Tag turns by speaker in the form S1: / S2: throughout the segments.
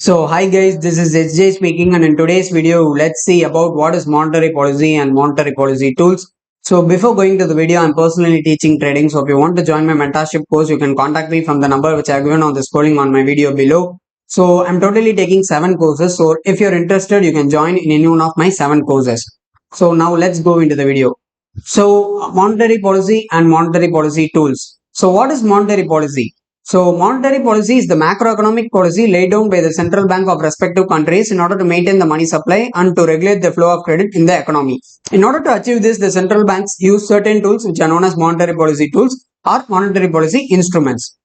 S1: Hi guys, this is SJ speaking, and in today's video, let's see about what is monetary policy and monetary policy tools. So, before going to the video, I'm personally teaching trading. So, if you want to join my mentorship course, you can contact me from the number which I've given on the scrolling on my video below. So, I'm totally taking 7 courses. So, if you're interested, you can join in any one of my 7 courses. So, now let's go into the video. So, monetary policy and monetary policy tools. So, what is monetary policy? So, monetary policy is the macroeconomic policy laid down by the central bank of respective countries in order to maintain the money supply and to regulate the flow of credit in the economy. In order to achieve this, the central banks use certain tools which are known as monetary policy tools or monetary policy instruments.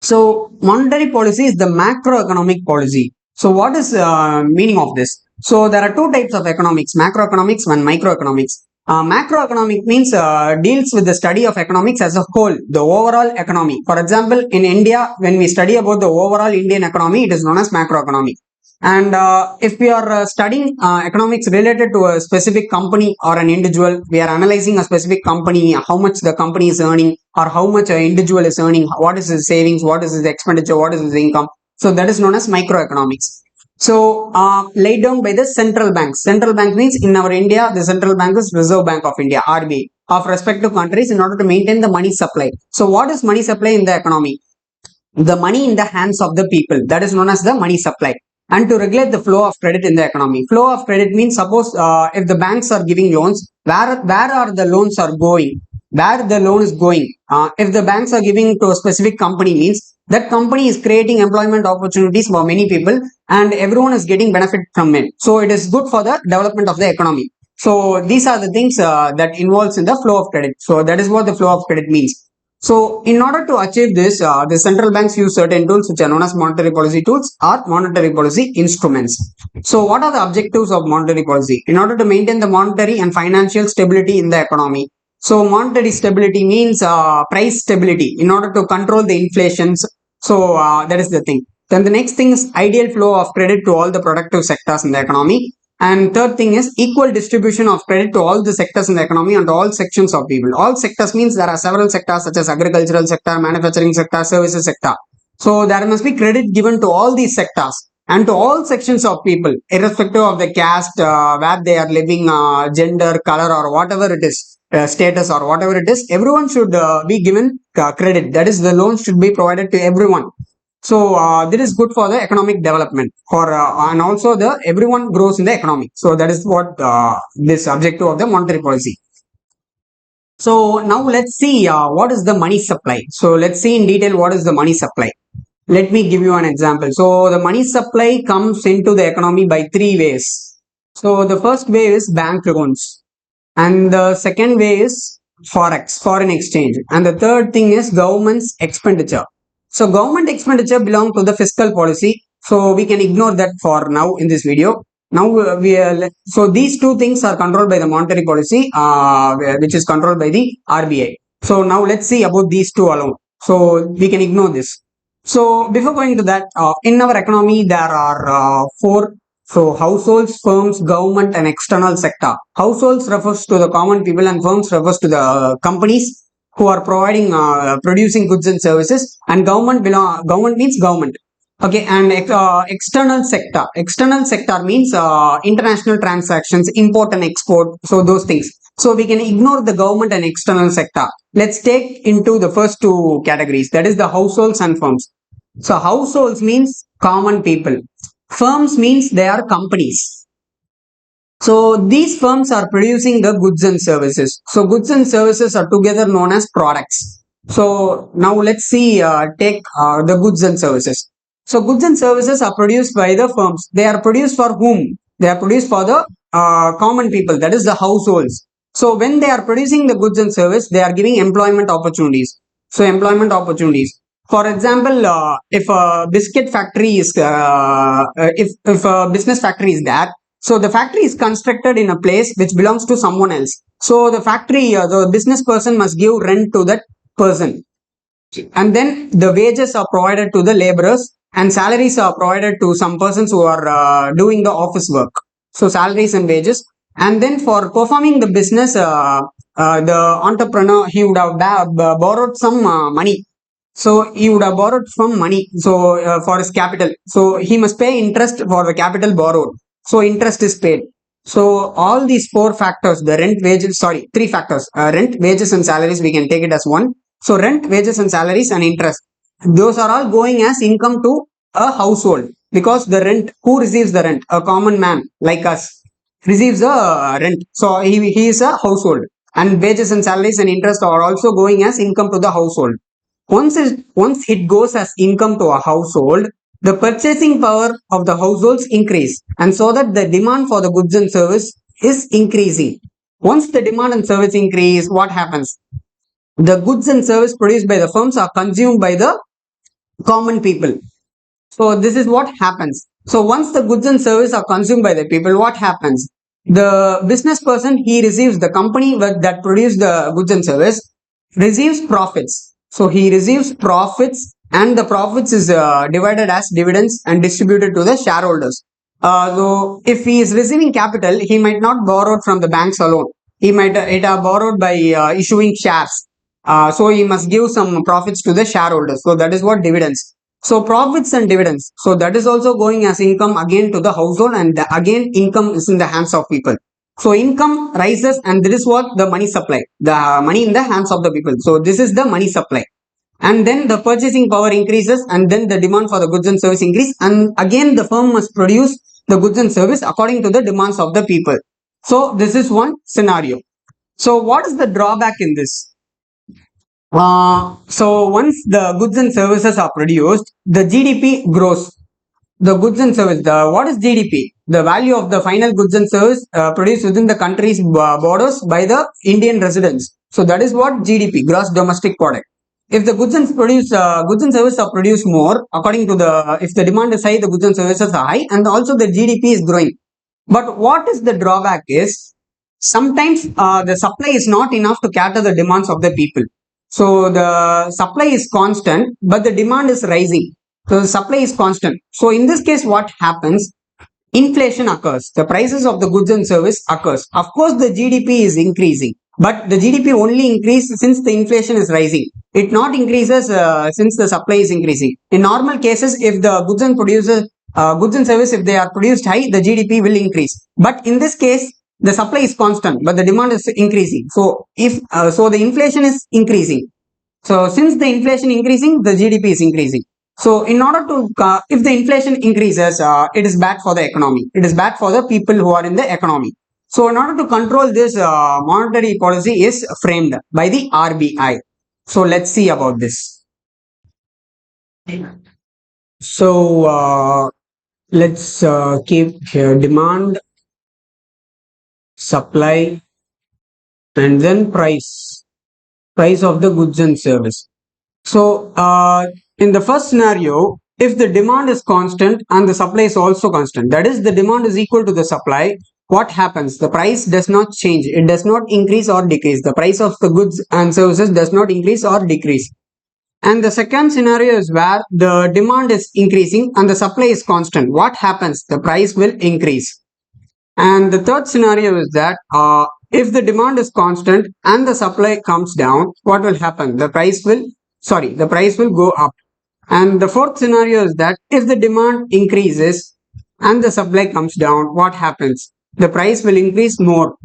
S1: So, monetary policy is the macroeconomic policy. So, what is meaning of this? So, there are two types of economics: macroeconomics and microeconomics. Macroeconomic means deals with the study of economics as a whole, the overall economy. For example, in India, when we study about the overall Indian economy, it is known as macroeconomic. And if we are studying economics related to a specific company or an individual, we are analyzing a specific company, how much the company is earning, or how much an individual is earning, what is his savings, what is his expenditure, what is his income. So that is known as microeconomics. So laid down by the central banks. Central bank means in our India, the central bank is Reserve Bank of India, RBI, of respective countries in order to maintain the money supply. So what is money supply in the economy? The money in the hands of the people, that is known as the money supply, and to regulate the flow of credit in the economy. Flow of credit means, suppose if the banks are giving loans, where are the loans are going, where the loan is going. If the banks are giving to a specific company, means that company is creating employment opportunities for many people and everyone is getting benefit from it, so it is good for the development of the economy. So these are the things that involves in the flow of credit. So that is what the flow of credit means. So, in order to achieve this, the central banks use certain tools which are known as monetary policy tools or monetary policy instruments. So, what are the objectives of monetary policy? In order to maintain the monetary and financial stability in the economy. So, monetary stability means price stability in order to control the inflations. So, that is the thing. Then the next thing is ideal flow of credit to all the productive sectors in the economy. And third thing is equal distribution of credit to all the sectors in the economy and all sections of people. All sectors means there are several sectors such as agricultural sector, manufacturing sector, services sector. So there must be credit given to all these sectors and to all sections of people, irrespective of the caste, where they are living, gender, color, or whatever it is, status or whatever it is. Everyone should be given credit. That is, the loan should be provided to everyone. So this is good for the economic development, for and also the everyone grows in the economy. So that is what this objective of the monetary policy. So now let's see what is the money supply. So let's see in detail what is the money supply. Let me give you an example. So the money supply comes into the economy by three ways. So the first way is bank loans, and the second way is forex, foreign exchange, and the third thing is government's expenditure. So government expenditure belong to the fiscal policy. So we can ignore that for now in this video. Now so these two things are controlled by the monetary policy, which is controlled by the RBI. So now let's see about these two alone. So we can ignore this. So before going to that, in our economy there are four. So households, firms, government, and external sector. Households refers to the common people, and firms refers to the companies who are providing producing goods and services, and government means government. Okay, and external sector, means international transactions, import and export, so those things. So we can ignore the government and external sector. Let's take into the first two categories, that is the households and firms. So households means common people, firms means they are companies. So these firms are producing the goods and services. So goods and services are together known as products. So now let's see, take the goods and services. So goods and services are produced by the firms. They are produced for whom? They are produced for the common people, that is the households. So when they are producing the goods and service, they are giving employment opportunities. So employment opportunities. For example, if a biscuit factory is, if a business factory is there, so the factory is constructed in a place which belongs to someone else. So the factory, the business person must give rent to that person. And then the wages are provided to the laborers and salaries are provided to some persons who are doing the office work. So salaries and wages. And then for performing the business, the entrepreneur, he would have borrowed some money So he would have borrowed from money. So for his capital, so he must pay interest for the capital borrowed. So interest is paid. So all these four factors, the rent, wages, sorry, three factors, rent, wages, and salaries, we can take it as one. So rent, wages, and salaries and interest, those are all going as income to a household, because the rent, who receives the rent? A common man like us receives a rent. So he is a household, and wages and salaries and interest are also going as income to the household. Once it goes as income to a household, the purchasing power of the households increase, and so that the demand for the goods and service is increasing. Once the demand and service increase, what happens? The goods and service produced by the firms are consumed by the common people. So this is what happens. So once the goods and service are consumed by the people, what happens? The business person, he receives, the company that produced the goods and service receives profits. So he receives profits, and the profits is divided as dividends and distributed to the shareholders. So if he is receiving capital, he might not borrow from the banks alone. He might it have borrowed by issuing shares. So he must give some profits to the shareholders. So that is what dividends. So profits and dividends. So that is also going as income again to the household, and again income is in the hands of people. So income rises, and this is what the money supply, the money in the hands of the people. So this is the money supply. And then the purchasing power increases, and then the demand for the goods and service increase, and again the firm must produce the goods and service according to the demands of the people. So this is one scenario. So what is the drawback in this? So once the goods and services are produced, the GDP grows. The goods and service. What is GDP? The value of the final goods and service produced within the country's borders by the Indian residents. So that is what GDP, gross domestic product. If the goods and services are produced more, according to the, if the demand is high, the goods and services are high, and also the GDP is growing. But what is the drawback is, sometimes the supply is not enough to cater the demands of the people. So the supply is constant, but the demand is rising. So the supply is constant. So in this case, what happens? Inflation occurs. The prices of the goods and service occurs. Of course, the GDP is increasing, but the GDP only increases since the inflation is rising. It not increases since the supply is increasing. In normal cases, if the goods and service, if they are produced high, the GDP will increase. But in this case, the supply is constant, but the demand is increasing. So if so, the inflation is increasing. So since the inflation increasing, the GDP is increasing. So in order to, if the inflation increases, it is bad for the economy. It is bad for the people who are in the economy. So in order to control this, monetary policy is framed by the RBI. So let's see about this. So let's keep here demand, supply, and then price of the goods and service. So, in the first scenario, if the demand is constant and the supply is also constant, that is, the demand is equal to the supply, what happens? The price does not change. It does not increase or decrease. The price of the goods and services does not increase or decrease. And the second scenario is where the demand is increasing and the supply is constant. What happens? The price will increase. And the third scenario is that if the demand is constant and the supply comes down, what will happen? The price will go up. And the fourth scenario is that if the demand increases and the supply comes down, what happens? The price will increase more.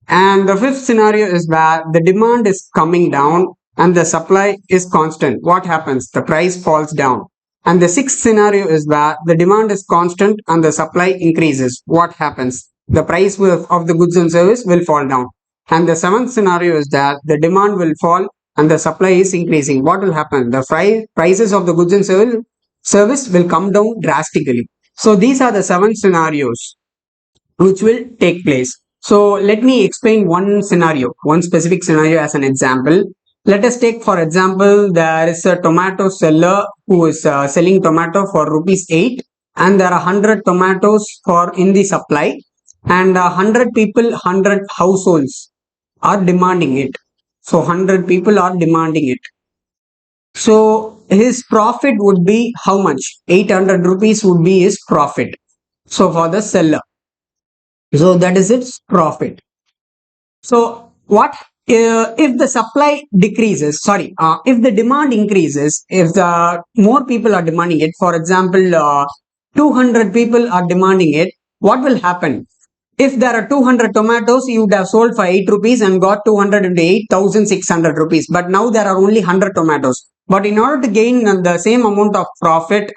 S1: And the fifth scenario is where the demand is coming down and the supply is constant. What happens? The price falls down. And the sixth scenario is where the demand is constant and the supply increases. What happens? The price of the goods and service will fall down. And the seventh scenario is that the demand will fall and the supply is increasing. What will happen? The prices of the goods and service will come down drastically. So these are the seven scenarios which will take place. So let me explain one specific scenario as an example. Let us take, for example, there is a tomato seller who is selling tomato for rupees 8, and there are 100 tomatoes for in the supply, and 100 people, 100 households are demanding it. So 100 people are demanding it. So his profit would be how much? 800 rupees would be his profit. So for the seller. So that is its profit. So what if the supply decreases, if the demand increases, if the more people are demanding it, for example, 200 people are demanding it, what will happen? If there are 200 tomatoes, you would have sold for 8 rupees and got 200 into 8,600 rupees. But now there are only 100 tomatoes. But in order to gain the same amount of profit,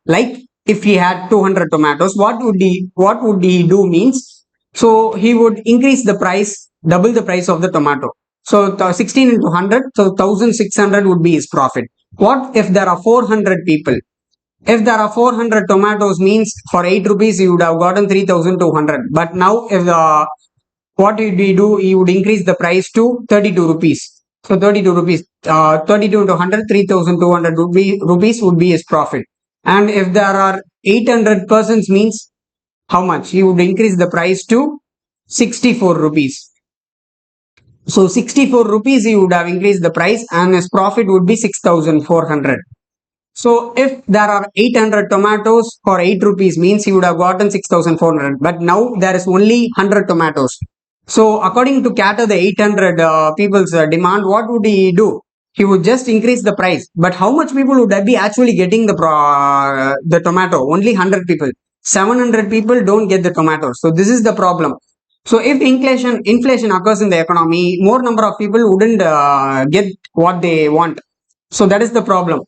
S1: like if he had 200 tomatoes, what would he do means, so he would increase the price, double the price of the tomato. So 16 into 100, so 1,600 would be his profit. What if there are 400 people? If there are 400 tomatoes means for 8 rupees you would have gotten 3,200. But now if what would he do? He would increase the price to 32 rupees. So 32 rupees, 32 into 100, 3,200 rupees would be his profit. And if there are 800 persons means how much? He would increase the price to 64 rupees. So 64 rupees he would have increased the price and his profit would be 6,400. So if there are 800 tomatoes for 8 rupees means he would have gotten 6,400. But now there is only 100 tomatoes. So according to cater the 800 people's demand, what would he do? He would just increase the price. But how much people would be actually getting the tomato? Only 100 people. 700 people don't get the tomato. So this is the problem. So if inflation occurs in the economy, more number of people wouldn't get what they want. So that is the problem.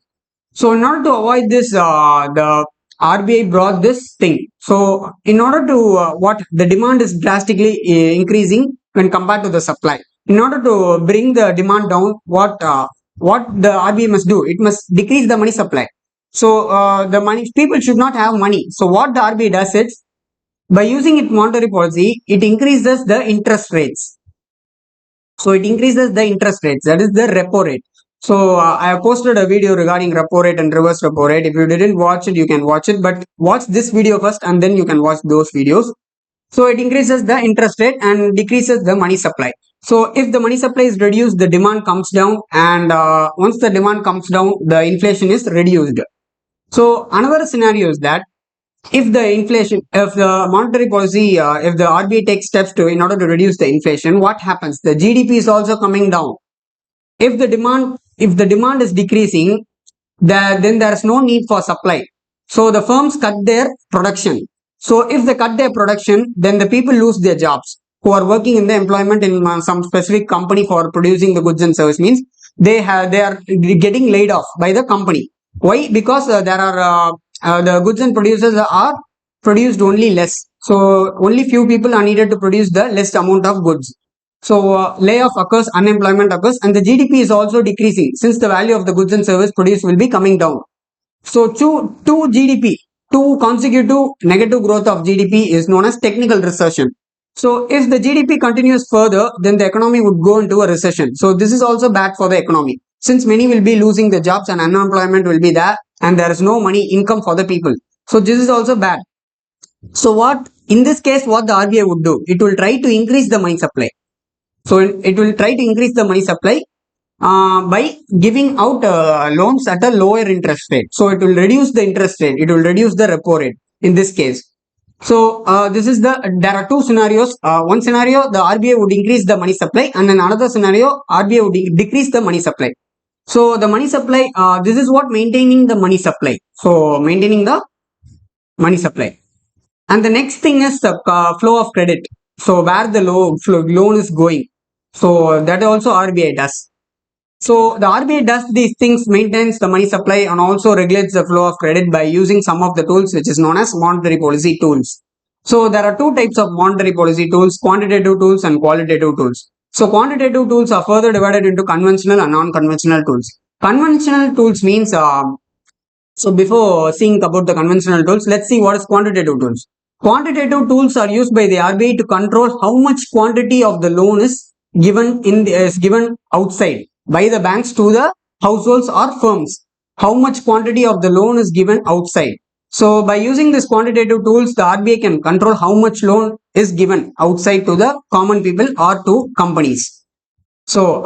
S1: So in order to avoid this, the RBI brought this thing. So in order to what the demand is drastically increasing when compared to the supply. In order to bring the demand down, what the RBI must do? It must decrease the money supply. So the money people should not have money. So what the RBI does is, by using its monetary policy, it increases the interest rates. So it increases the interest rates. That is the repo rate. So I have posted a video regarding repo rate and reverse repo rate. If you didn't watch it, you can watch it. But watch this video first and then you can watch those videos. So it increases the interest rate and decreases the money supply. So if the money supply is reduced, the demand comes down, and once the demand comes down, the inflation is reduced. So another scenario is that if the monetary policy, if the RBI takes steps to in order to reduce the inflation, what happens? The GDP is also coming down. If the demand is decreasing, then there is no need for supply. So the firms cut their production. So if they cut their production, then the people lose their jobs who are working in the employment in some specific company for producing the goods and service means they are getting laid off by the company. Why? Because there are the goods and producers are produced only less. So only few people are needed to produce the less amount of goods. So layoff occurs, unemployment occurs, and the GDP is also decreasing since the value of the goods and service produced will be coming down. So two consecutive negative growth of GDP is known as technical recession. So if the GDP continues further, then the economy would go into a recession. So this is also bad for the economy since many will be losing the jobs and unemployment will be there and there is no money income for the people. So this is also bad. So in this case, what the RBI would do? It will try to increase the money supply. So it will try to increase the money supply by giving out loans at a lower interest rate. So it will reduce the interest rate. It will reduce the repo rate in this case. So there are two scenarios. One scenario, the RBI would increase the money supply, and then another scenario, RBI would decrease the money supply. So the money supply, this is what maintaining the money supply. So maintaining the money supply. And the next thing is the flow of credit. So where the loan is going. So that also RBI does. So the RBI does these things, maintains the money supply and also regulates the flow of credit by using some of the tools which is known as monetary policy tools. So there are two types of monetary policy tools, quantitative tools and qualitative tools. So quantitative tools are further divided into conventional and non-conventional tools. Conventional tools means, so before seeing about the conventional tools, let's see what is quantitative tools. Quantitative tools are used by the RBI to control how much quantity of the loan is given outside by the banks to the households or firms. How much quantity of the loan is given outside. So by using these quantitative tools, the RBI can control how much loan is given outside to the common people or to companies. So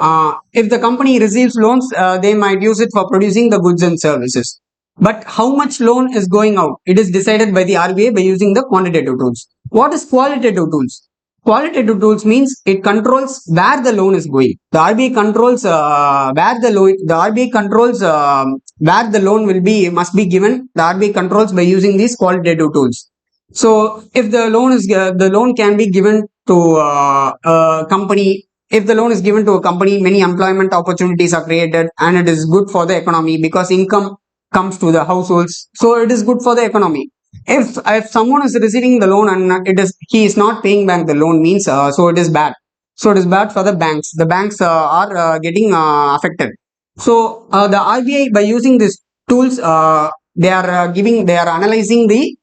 S1: if the company receives loans, they might use it for producing the goods and services. But how much loan is going out? It is decided by the RBI by using the quantitative tools. What is qualitative tools? Qualitative tools means it controls where the loan is going. The RBI controls where the loan. The RBI controls where the loan will be must be given. The RBI controls by using these qualitative tools. So if the loan can be given to a company. If the loan is given to a company, many employment opportunities are created, and it is good for the economy because income comes to the households. So it is good for the economy. If someone is receiving the loan and he is not paying back the loan means so it is bad. So it is bad for the banks. The banks are getting affected. So the RBI, by using these tools, they are analyzing the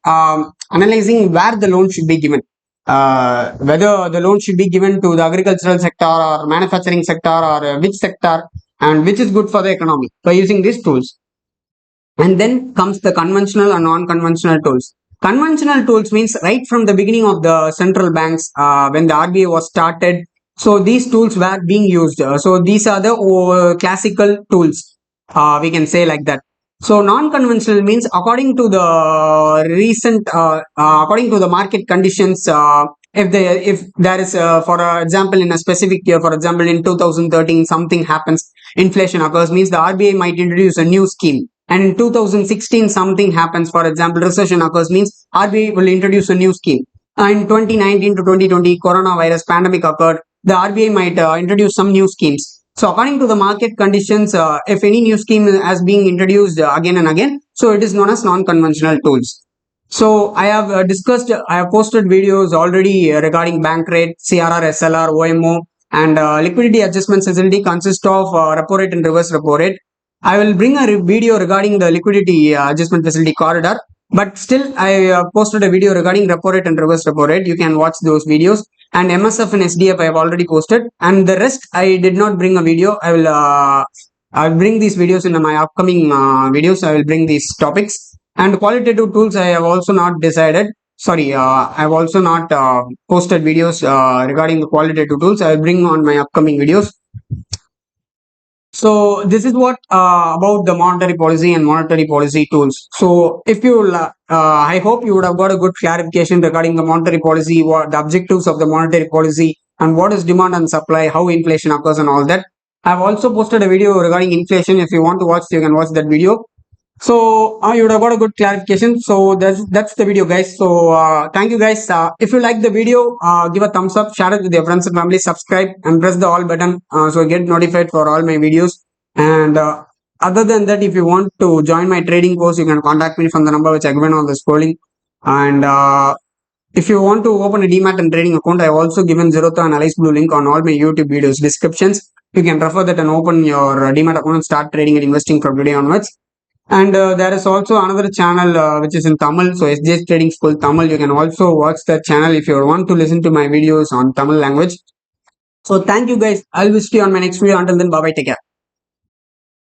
S1: analyzing where the loan should be given, whether the loan should be given to the agricultural sector or manufacturing sector, or which sector, and which is good for the economy by using these tools. And then comes the conventional and non-conventional tools. Conventional tools means right from the beginning of the central banks, when the RBI was started. So these tools were being used. So these are the classical tools. We can say like that. So non-conventional means according to the market conditions. If there is, for example, in a specific year, for example, in 2013, something happens, inflation occurs, means the RBI might introduce a new scheme. And in 2016 something happens, for example recession occurs, means RBI will introduce a new scheme. In 2019 to 2020 coronavirus pandemic occurred, the RBI might introduce some new schemes. So according to the market conditions, if any new scheme has been introduced again and again, so it is known as non-conventional tools. So I have I have posted videos already regarding bank rate, CRR, SLR, OMO, and liquidity adjustment facility consists of repo rate and reverse repo rate. I will bring a video regarding the liquidity adjustment facility corridor, but still I posted a video regarding repo rate and reverse repo rate. You can watch those videos. And MSF and SDF I have already posted, and the rest I did not bring a video. I'll bring these videos in my upcoming videos. I will bring these topics. And qualitative tools I have also not decided. Sorry, I have also not posted videos regarding the qualitative tools. I will bring on my upcoming videos. So this is what about the monetary policy and monetary policy tools. So if you, I hope you would have got a good clarification regarding the monetary policy, what the objectives of the monetary policy, and what is demand and supply, how inflation occurs, and all that. I have also posted a video regarding inflation. If you want to watch, you can watch that video. So you would have got a good clarification. So that's the video, guys. So thank you, guys. If you like the video, give a thumbs up, share it with your friends and family, subscribe, and press the all button so get notified for all my videos. And other than that, if you want to join my trading course, you can contact me from the number which I given on the scrolling. And if you want to open a Demat and trading account, I have also given Zerodha and Alice Blue link on all my YouTube videos descriptions. You can refer that and open your Demat account and start trading and investing from today onwards. And there is also another channel which is in Tamil, so SJ's Trading School Tamil. You can also watch that channel if you want to listen to my videos on Tamil language. So thank you, guys. I'll visit you on my next video. Until then, bye bye, take care.